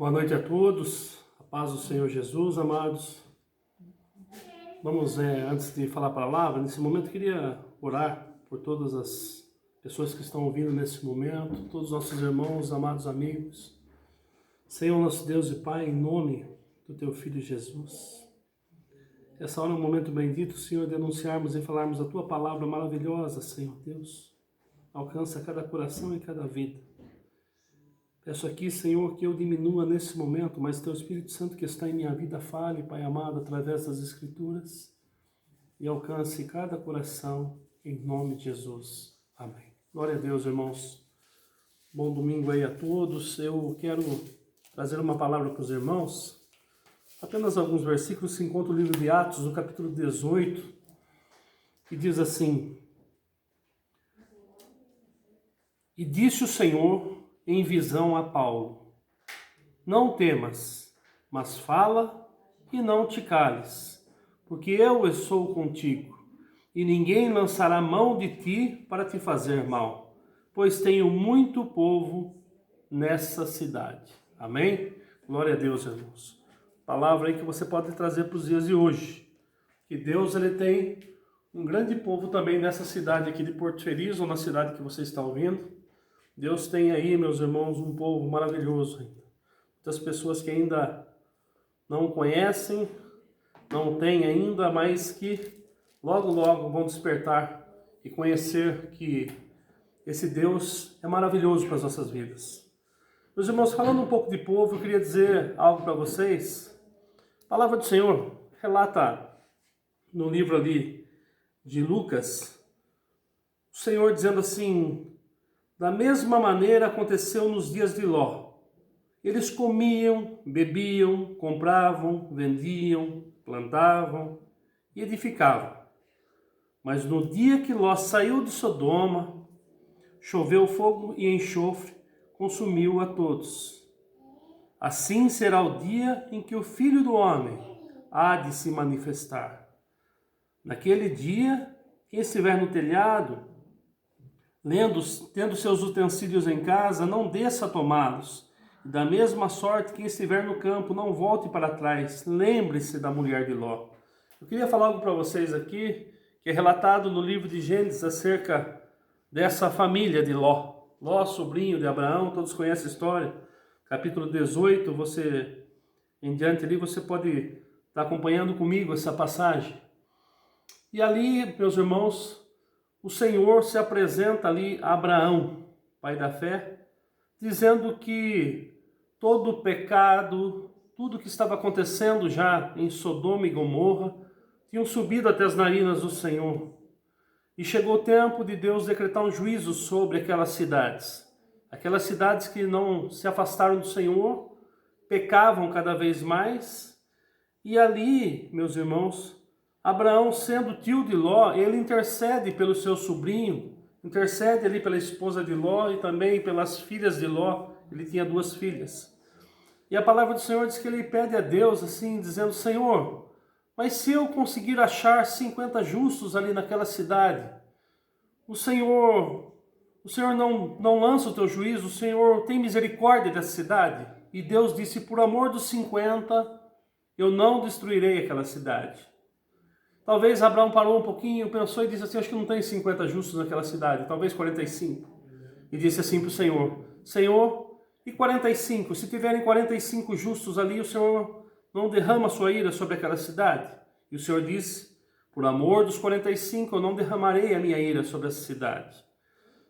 Boa noite a todos, a paz do Senhor Jesus, amados. Vamos, antes de falar a palavra, nesse momento eu queria orar por todas as pessoas que estão ouvindo nesse momento, todos os nossos irmãos, amados amigos. Senhor, nosso Deus e Pai, em nome do Teu Filho Jesus. Essa hora é um momento bendito, Senhor, de anunciarmos e falarmos a Tua palavra maravilhosa, Senhor Deus. Alcança cada coração e cada vida. Peço aqui, Senhor, que eu diminua nesse momento, mas Teu Espírito Santo que está em minha vida fale, Pai amado, através das Escrituras e alcance cada coração, em nome de Jesus. Amém. Glória a Deus, irmãos. Bom domingo aí a todos. Eu quero trazer uma palavra para os irmãos. Apenas alguns versículos se encontra no livro de Atos, no capítulo 18, que diz assim: E disse o Senhor em visão a Paulo: Não temas, mas fala e não te cales, porque eu estou contigo, e ninguém lançará mão de ti para te fazer mal, pois tenho muito povo nessa cidade. Amém? Glória a Deus, irmãos. Palavra aí que você pode trazer para os dias de hoje. Que Deus, Ele tem um grande povo também nessa cidade aqui de Porto Feliz, ou na cidade que você está ouvindo. Deus tem aí, meus irmãos, um povo maravilhoso ainda. Muitas pessoas que ainda não conhecem, não têm ainda, mas que logo vão despertar e conhecer que esse Deus é maravilhoso para as nossas vidas. Meus irmãos, falando um pouco de povo, eu queria dizer algo para vocês. A palavra do Senhor relata no livro ali de Lucas, o Senhor dizendo assim: da mesma maneira aconteceu nos dias de Ló. Eles comiam, bebiam, compravam, vendiam, plantavam e edificavam. Mas no dia que Ló saiu de Sodoma, choveu fogo e enxofre, consumiu a todos. Assim será o dia em que o Filho do Homem há de se manifestar. Naquele dia, quem estiver no telhado, tendo seus utensílios em casa, não desça a tomá-los. Da mesma sorte, quem estiver no campo, não volte para trás. Lembre-se da mulher de Ló. Eu queria falar algo para vocês aqui, que é relatado no livro de Gênesis acerca dessa família de Ló. Ló, sobrinho de Abraão, todos conhecem a história. Capítulo 18, você, em diante ali, você pode estar acompanhando comigo essa passagem. E ali, meus irmãos, o Senhor se apresenta ali a Abraão, pai da fé, dizendo que todo o pecado, tudo que estava acontecendo já em Sodoma e Gomorra, tinham subido até as narinas do Senhor. E chegou o tempo de Deus decretar um juízo sobre aquelas cidades que não se afastaram do Senhor, pecavam cada vez mais. E ali, meus irmãos, Abraão, sendo tio de Ló, ele intercede pelo seu sobrinho, intercede ali pela esposa de Ló e também pelas filhas de Ló. Ele tinha 2 filhas. E a palavra do Senhor diz que ele pede a Deus assim, dizendo: Senhor, mas se eu conseguir achar 50 justos ali naquela cidade, o Senhor não lança o teu juízo, o Senhor tem misericórdia dessa cidade? E Deus disse: por amor dos 50, eu não destruirei aquela cidade. Talvez Abraão parou um pouquinho, pensou e disse assim: acho que não tem 50 justos naquela cidade, talvez 45. E disse assim para o Senhor: Senhor, e 45? Se tiverem 45 justos ali, o Senhor não derrama a sua ira sobre aquela cidade? E o Senhor disse: por amor dos 45, eu não derramarei a minha ira sobre essa cidade.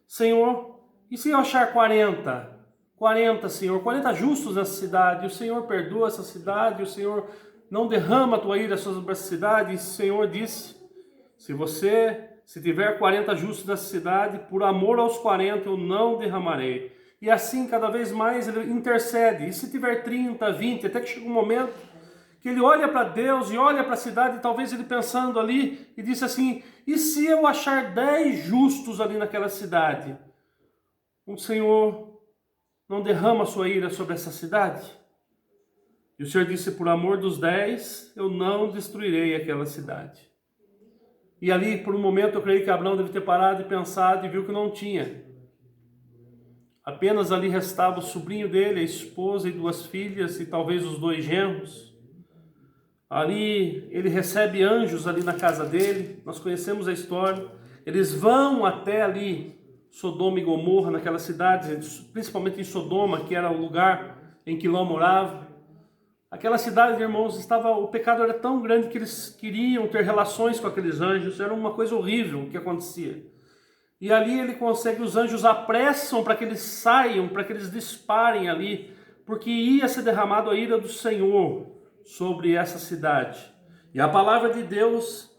Senhor, e se eu achar 40? 40, Senhor, 40 justos nessa cidade, e o Senhor perdoa essa cidade, e o Senhor não derrama a tua ira sobre essa cidade? E o Senhor disse: se tiver 40 justos nessa cidade, por amor aos 40 eu não derramarei. E assim, cada vez mais ele intercede. E se tiver 30, 20, até que chega um momento que ele olha para Deus e olha para a cidade, e talvez ele pensando ali, e disse assim: e se eu achar 10 justos ali naquela cidade? O Senhor não derrama a sua ira sobre essa cidade? E o Senhor disse: por amor dos 10, eu não destruirei aquela cidade. E ali, por um momento, eu creio que Abraão deve ter parado e pensado e viu que não tinha Apenas ali restava o sobrinho dele, a esposa e 2 filhas e talvez os 2 genros. Ali ele recebe anjos ali na casa dele, nós conhecemos a história. Eles vão até ali Sodoma e Gomorra, naquela cidade, principalmente em Sodoma, que era o lugar em que Ló morava. Aquela cidade, irmãos, o pecado era tão grande que eles queriam ter relações com aqueles anjos, era uma coisa horrível o que acontecia. E ali ele consegue, os anjos apressam para que eles saiam, para que eles disparem ali, porque ia ser derramado a ira do Senhor sobre essa cidade. E a palavra de Deus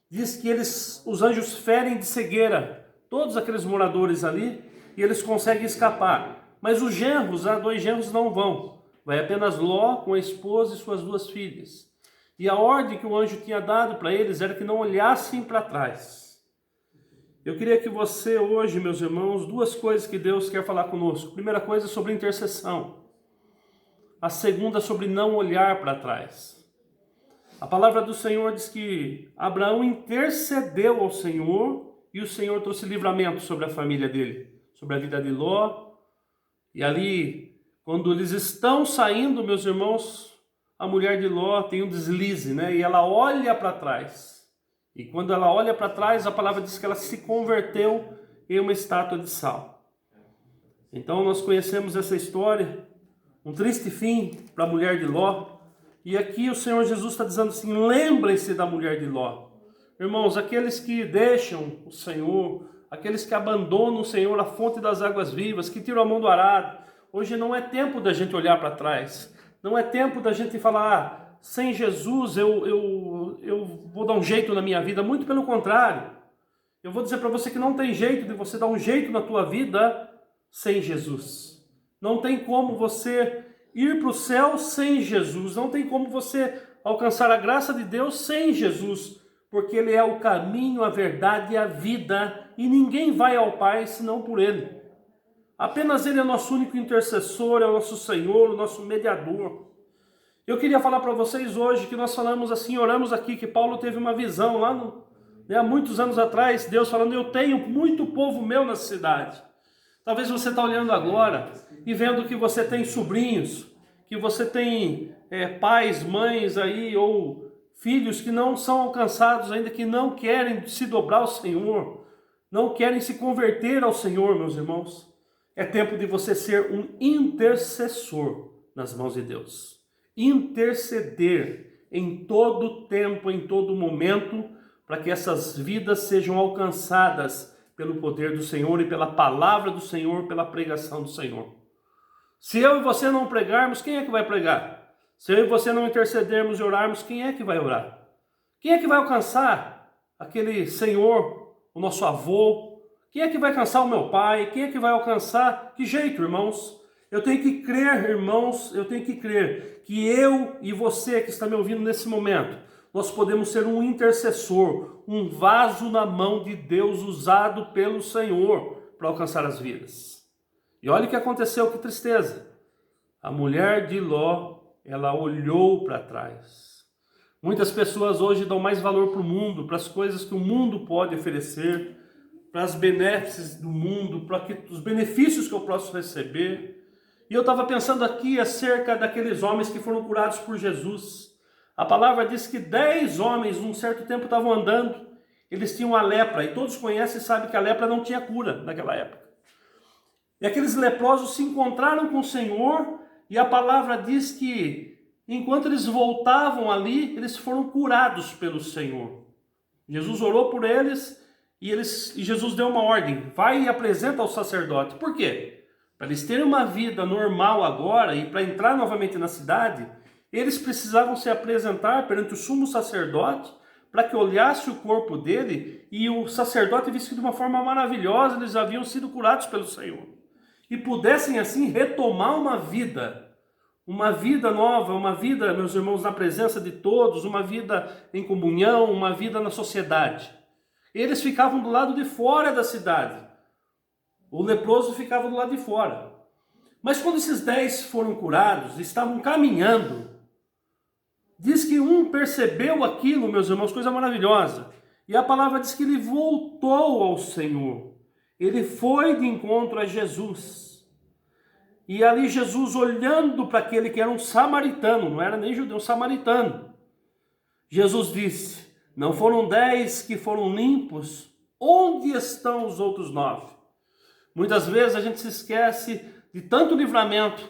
diz que os anjos ferem de cegueira todos aqueles moradores ali, e eles conseguem escapar. Mas os genros, 2 genros não vão. Vai apenas Ló com a esposa e suas 2 filhas. E a ordem que o anjo tinha dado para eles era que não olhassem para trás. Eu queria que você hoje, meus irmãos, 2 coisas que Deus quer falar conosco. A primeira coisa é sobre intercessão. A segunda sobre não olhar para trás. A palavra do Senhor diz que Abraão intercedeu ao Senhor e o Senhor trouxe livramento sobre a família dele, sobre a vida de Ló. E ali, quando eles estão saindo, meus irmãos, a mulher de Ló tem um deslize, né? E ela olha para trás. E quando ela olha para trás, a palavra diz que ela se converteu em uma estátua de sal. Então nós conhecemos essa história, um triste fim para a mulher de Ló. E aqui o Senhor Jesus está dizendo assim, lembrem-se da mulher de Ló. Irmãos, aqueles que deixam o Senhor, aqueles que abandonam o Senhor, a fonte das águas vivas, que tiram a mão do arado, hoje não é tempo da gente olhar para trás. Não é tempo da gente falar, sem Jesus eu vou dar um jeito na minha vida. Muito pelo contrário. Eu vou dizer para você que não tem jeito de você dar um jeito na tua vida sem Jesus. Não tem como você ir para o céu sem Jesus. Não tem como você alcançar a graça de Deus sem Jesus. Porque Ele é o caminho, a verdade e a vida. E ninguém vai ao Pai senão por Ele. Apenas Ele é o nosso único intercessor, é o nosso Senhor, o nosso mediador. Eu queria falar para vocês hoje que nós falamos assim, oramos aqui, que Paulo teve uma visão lá há muitos anos atrás, Deus falando, eu tenho muito povo meu nessa cidade. Talvez você está olhando agora e vendo que você tem sobrinhos, que você tem pais, mães aí, ou filhos que não são alcançados ainda, que não querem se dobrar ao Senhor, não querem se converter ao Senhor, meus irmãos. É tempo de você ser um intercessor nas mãos de Deus. Interceder em todo tempo, em todo momento, para que essas vidas sejam alcançadas pelo poder do Senhor e pela palavra do Senhor, pela pregação do Senhor. Se eu e você não pregarmos, quem é que vai pregar? Se eu e você não intercedermos e orarmos, quem é que vai orar? Quem é que vai alcançar aquele Senhor, o nosso avô? Quem é que vai alcançar o meu pai? Quem é que vai alcançar? Que jeito, irmãos? Eu tenho que crer, irmãos, eu tenho que crer que eu e você que está me ouvindo nesse momento, nós podemos ser um intercessor, um vaso na mão de Deus usado pelo Senhor para alcançar as vidas. E olha o que aconteceu, que tristeza. A mulher de Ló, ela olhou para trás. Muitas pessoas hoje dão mais valor para o mundo, para as coisas que o mundo pode oferecer, para as benesses do mundo, para os benefícios que eu posso receber. E eu estava pensando aqui acerca daqueles homens que foram curados por Jesus. A palavra diz que 10 homens, num certo tempo, estavam andando. Eles tinham a lepra, e todos conhecem e sabem que a lepra não tinha cura naquela época. E aqueles leprosos se encontraram com o Senhor, e a palavra diz que, enquanto eles voltavam ali, eles foram curados pelo Senhor. Jesus orou por eles, e Jesus deu uma ordem, vai e apresenta ao sacerdote. Por quê? Para eles terem uma vida normal agora e para entrar novamente na cidade, eles precisavam se apresentar perante o sumo sacerdote para que olhasse o corpo dele e o sacerdote visse que de uma forma maravilhosa eles haviam sido curados pelo Senhor. E pudessem assim retomar uma vida nova, uma vida, meus irmãos, na presença de todos, uma vida em comunhão, uma vida na sociedade. Eles ficavam do lado de fora da cidade. O leproso ficava do lado de fora. Mas quando esses 10 foram curados, estavam caminhando, diz que um percebeu aquilo, meus irmãos, coisa maravilhosa. E a palavra diz que ele voltou ao Senhor. Ele foi de encontro a Jesus. E ali Jesus olhando para aquele que era um samaritano, não era nem judeu, um samaritano. Jesus disse: não foram 10 que foram limpos? Onde estão os outros 9? Muitas vezes a gente se esquece de tanto livramento,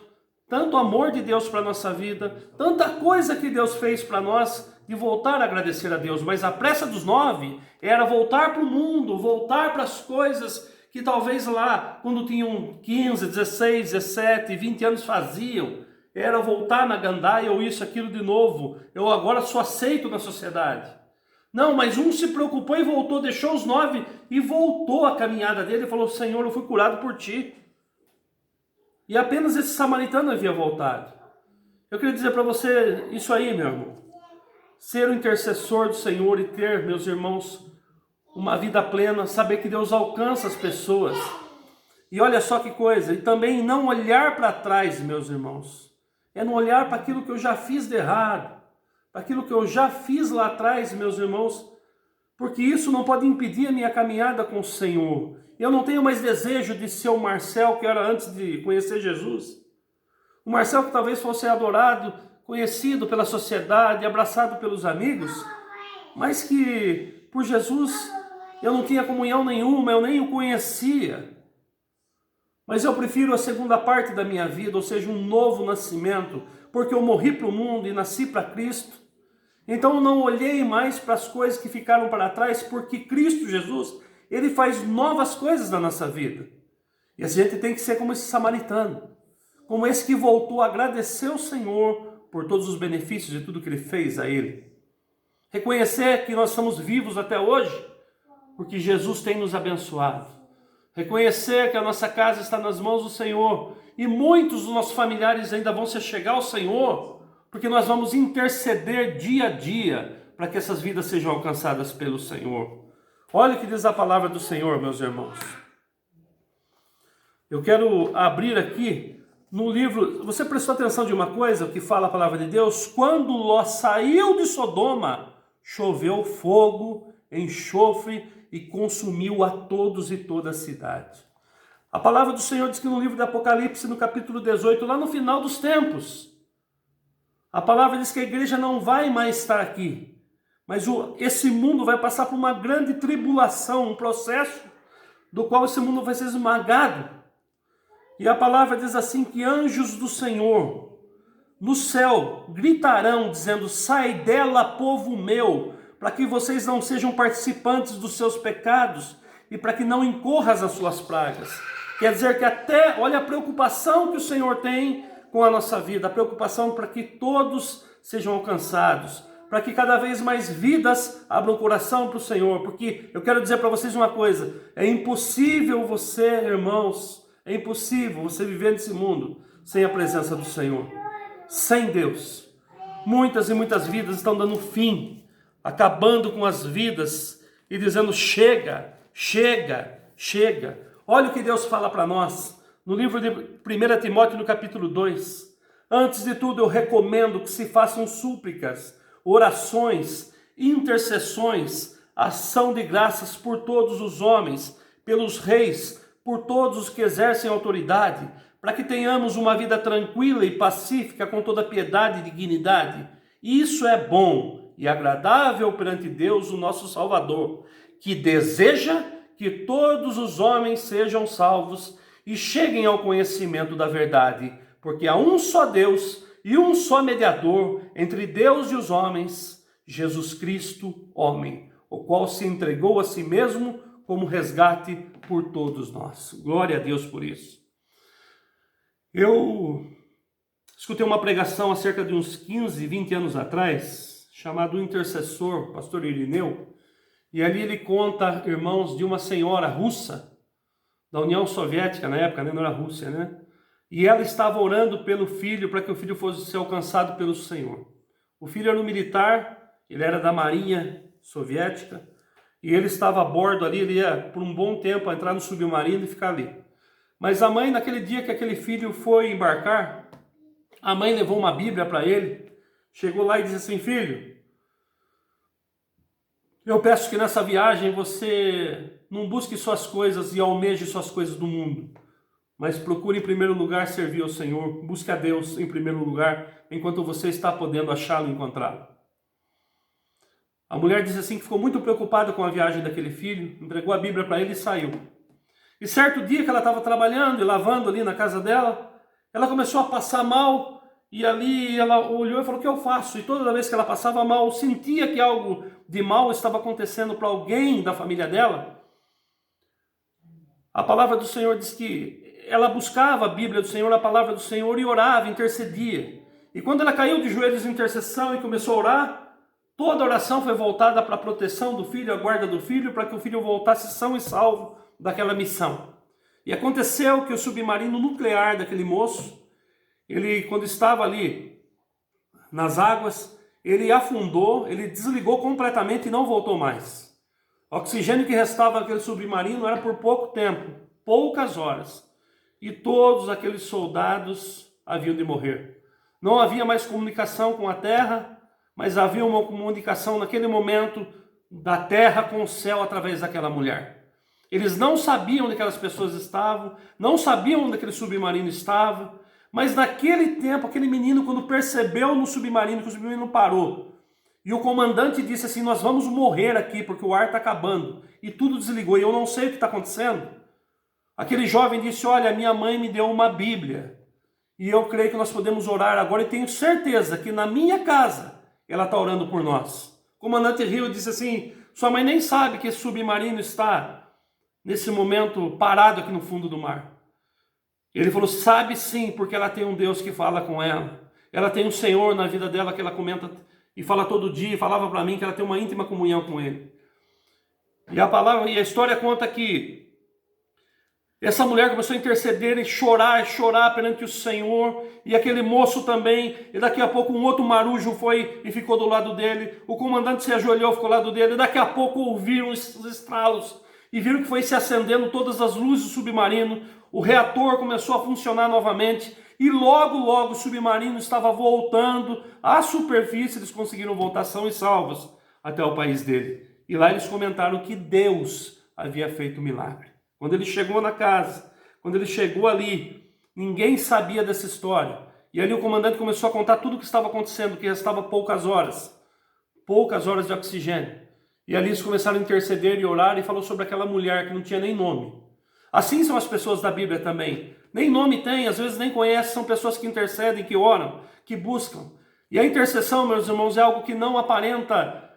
tanto amor de Deus para a nossa vida, tanta coisa que Deus fez para nós, de voltar a agradecer a Deus. Mas a pressa dos 9 era voltar para o mundo, voltar para as coisas que talvez lá, quando tinham 15, 16, 17, 20 anos faziam. Era voltar na gandaia ou isso, aquilo de novo. Eu agora sou aceito na sociedade. Não, mas um se preocupou e voltou, deixou os 9 e voltou a caminhada dele e falou: Senhor, eu fui curado por ti. E apenas esse samaritano havia voltado. Eu queria dizer para você isso aí, meu irmão. Ser o intercessor do Senhor e ter, meus irmãos, uma vida plena, saber que Deus alcança as pessoas. E olha só que coisa, e também não olhar para trás, meus irmãos. É não olhar para aquilo que eu já fiz de errado, para aquilo que eu já fiz lá atrás, meus irmãos, porque isso não pode impedir a minha caminhada com o Senhor. Eu não tenho mais desejo de ser o Marcel que era antes de conhecer Jesus. O Marcel que talvez fosse adorado, conhecido pela sociedade, abraçado pelos amigos, mas que por Jesus eu não tinha comunhão nenhuma, eu nem o conhecia. Mas eu prefiro a segunda parte da minha vida, ou seja, um novo nascimento, porque eu morri para o mundo e nasci para Cristo. Então eu não olhei mais para as coisas que ficaram para trás, porque Cristo Jesus, Ele faz novas coisas na nossa vida. E a gente tem que ser como esse samaritano, como esse que voltou a agradecer ao Senhor por todos os benefícios de tudo que Ele fez a Ele. Reconhecer que nós estamos vivos até hoje, porque Jesus tem nos abençoado. Reconhecer que a nossa casa está nas mãos do Senhor, e muitos dos nossos familiares ainda vão se chegar ao Senhor, porque nós vamos interceder dia a dia para que essas vidas sejam alcançadas pelo Senhor. Olha o que diz a palavra do Senhor, meus irmãos. Eu quero abrir aqui no livro, você prestou atenção de uma coisa que fala a palavra de Deus? Quando Ló saiu de Sodoma, choveu fogo, enxofre e consumiu a todos e toda a cidade. A palavra do Senhor diz que no livro de Apocalipse, no capítulo 18, lá no final dos tempos, a palavra diz que a igreja não vai mais estar aqui, mas esse mundo vai passar por uma grande tribulação, um processo do qual esse mundo vai ser esmagado. E a palavra diz assim que anjos do Senhor no céu gritarão dizendo: sai dela, povo meu, para que vocês não sejam participantes dos seus pecados e para que não incorras as suas pragas. Quer dizer que até, olha a preocupação que o Senhor tem com a nossa vida, a preocupação para que todos sejam alcançados, para que cada vez mais vidas abram o coração para o Senhor, porque eu quero dizer para vocês uma coisa: é impossível você, irmãos, é impossível você viver nesse mundo sem a presença do Senhor, sem Deus. Muitas e muitas vidas estão dando fim, acabando com as vidas e dizendo: chega, chega, chega. Olha o que Deus fala para nós no livro de 1 Timóteo, no capítulo 2. Antes de tudo, eu recomendo que se façam súplicas, orações, intercessões, ação de graças por todos os homens, pelos reis, por todos os que exercem autoridade, para que tenhamos uma vida tranquila e pacífica com toda piedade e dignidade. Isso é bom e agradável perante Deus, o nosso Salvador, que deseja que todos os homens sejam salvos e cheguem ao conhecimento da verdade, porque há um só Deus e um só mediador entre Deus e os homens, Jesus Cristo, homem, o qual se entregou a si mesmo como resgate por todos nós. Glória a Deus por isso. Eu escutei uma pregação há cerca de uns 15, 20 anos atrás, chamado Intercessor, pastor Irineu, e ali ele conta, irmãos, de uma senhora russa, da União Soviética na época, né? Não era Rússia, né? E ela estava orando pelo filho, para que o filho fosse ser alcançado pelo Senhor. O filho era um militar, ele era da Marinha Soviética, e ele estava a bordo ali, ele ia por um bom tempo entrar no submarino e ficar ali. Mas a mãe, naquele dia que aquele filho foi embarcar, a mãe levou uma Bíblia para ele, chegou lá e disse assim: filho, eu peço que nessa viagem você não busque suas coisas e almeje suas coisas do mundo, mas procure em primeiro lugar servir ao Senhor. Busque a Deus em primeiro lugar, enquanto você está podendo achá-lo e encontrá-lo. A mulher disse assim que ficou muito preocupada com a viagem daquele filho, entregou a Bíblia para ele e saiu. E certo dia que ela estava trabalhando e lavando ali na casa dela, ela começou a passar mal, e ali ela olhou e falou: o que eu faço? E toda vez que ela passava mal, sentia que algo de mal estava acontecendo para alguém da família dela. A palavra do Senhor diz que ela buscava a Bíblia do Senhor, a palavra do Senhor, e orava, intercedia. E quando ela caiu de joelhos em intercessão e começou a orar, toda a oração foi voltada para a proteção do filho, a guarda do filho, para que o filho voltasse são e salvo daquela missão. E aconteceu que o submarino nuclear daquele moço, ele, quando estava ali nas águas, ele afundou, ele desligou completamente e não voltou mais. O oxigênio que restava naquele submarino era por pouco tempo, poucas horas. E todos aqueles soldados haviam de morrer. Não havia mais comunicação com a terra, mas havia uma comunicação naquele momento da terra com o céu através daquela mulher. Eles não sabiam onde aquelas pessoas estavam, não sabiam onde aquele submarino estava, mas naquele tempo, aquele menino, quando percebeu no submarino que o submarino parou, e o comandante disse assim: nós vamos morrer aqui porque o ar está acabando, e tudo desligou, e eu não sei o que está acontecendo. Aquele jovem disse: olha, minha mãe me deu uma Bíblia, e eu creio que nós podemos orar agora, e tenho certeza que na minha casa ela está orando por nós. O comandante riu e disse assim: sua mãe nem sabe que esse submarino está, nesse momento, parado aqui no fundo do mar. Ele falou: sabe sim, porque ela tem um Deus que fala com ela. Ela tem um Senhor na vida dela que ela comenta e fala todo dia, falava para mim que ela tem uma íntima comunhão com Ele. E a história conta que essa mulher começou a interceder e chorar perante o Senhor, e aquele moço também, e daqui a pouco um outro marujo foi e ficou do lado dele, o comandante se ajoelhou, ficou do lado dele, e daqui a pouco ouviram os estralos, e viram que foi se acendendo todas as luzes do submarino, o reator começou a funcionar novamente, e logo o submarino estava voltando à superfície, eles conseguiram voltar são e salvos até o país dele. E lá eles comentaram que Deus havia feito um milagre. Quando ele chegou na casa, quando ele chegou ali, ninguém sabia dessa história. E ali o comandante começou a contar tudo o que estava acontecendo, que restava poucas horas de oxigênio. E ali eles começaram a interceder e orar, e falou sobre aquela mulher que não tinha nem nome. Assim são as pessoas da Bíblia também. Nem nome tem, às vezes nem conhecem, são pessoas que intercedem, que oram, que buscam. E a intercessão, meus irmãos, é algo que não aparenta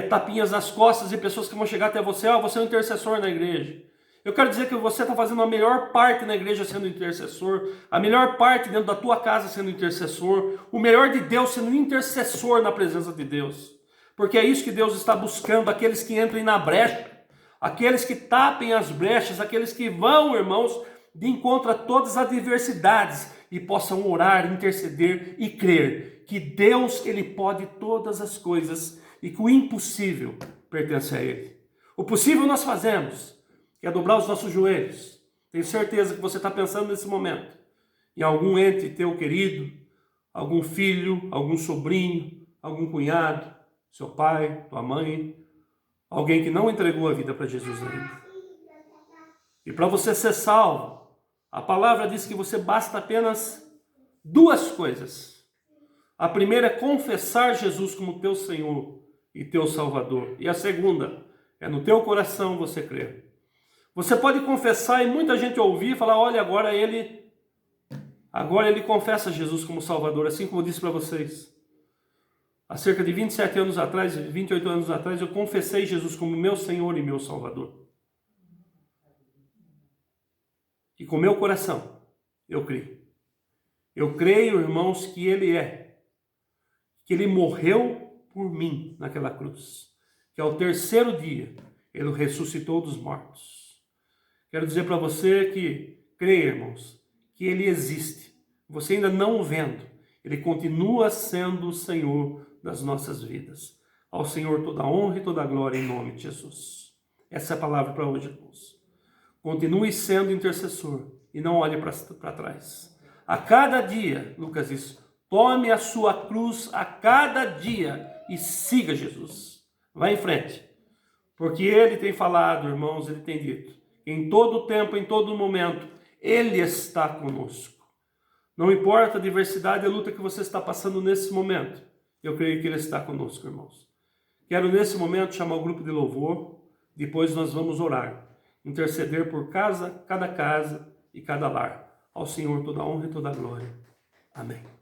tapinhas nas costas e pessoas que vão chegar até você: você é um intercessor na igreja. Eu quero dizer que você está fazendo a melhor parte na igreja sendo intercessor, a melhor parte dentro da tua casa sendo intercessor, o melhor de Deus sendo intercessor na presença de Deus. Porque é isso que Deus está buscando, aqueles que entrem na brecha, aqueles que tapem as brechas, aqueles que vão, irmãos, de encontro a todas as adversidades e possam orar, interceder e crer que Deus, Ele pode todas as coisas e que o impossível pertence a Ele. O possível nós fazemos, que é dobrar os nossos joelhos. Tenho certeza que você está pensando nesse momento em algum ente teu querido, algum filho, algum sobrinho, algum cunhado, seu pai, tua mãe, alguém que não entregou a vida para Jesus ainda. E para você ser salvo, a palavra diz que você basta apenas duas coisas. A primeira é confessar Jesus como teu Senhor e teu Salvador. E a segunda é no teu coração você crer. Você pode confessar e muita gente ouvir e falar: olha, agora ele confessa Jesus como Salvador, assim como eu disse para vocês. Há cerca de 27 anos atrás, 28 anos atrás, eu confessei Jesus como meu Senhor e meu Salvador. E com meu coração, eu creio. Eu creio, irmãos, que que Ele morreu por mim naquela cruz. Que ao terceiro dia, Ele ressuscitou dos mortos. Quero dizer para você que, creia, irmãos, que Ele existe. Você ainda não o vendo, Ele continua sendo o Senhor das nossas vidas. Ao Senhor toda a honra e toda a glória em nome de Jesus. Essa é a palavra para hoje, irmãos. Continue sendo intercessor e não olhe para trás. A cada dia, Lucas diz, tome a sua cruz a cada dia e siga Jesus. Vá em frente. Porque Ele tem falado, irmãos, Ele tem dito, em todo tempo, em todo momento, Ele está conosco. Não importa a diversidade e a luta que você está passando nesse momento, eu creio que Ele está conosco, irmãos. Quero nesse momento chamar o grupo de louvor, depois nós vamos orar, interceder por cada casa e cada lar. Ao Senhor toda a honra e toda a glória. Amém.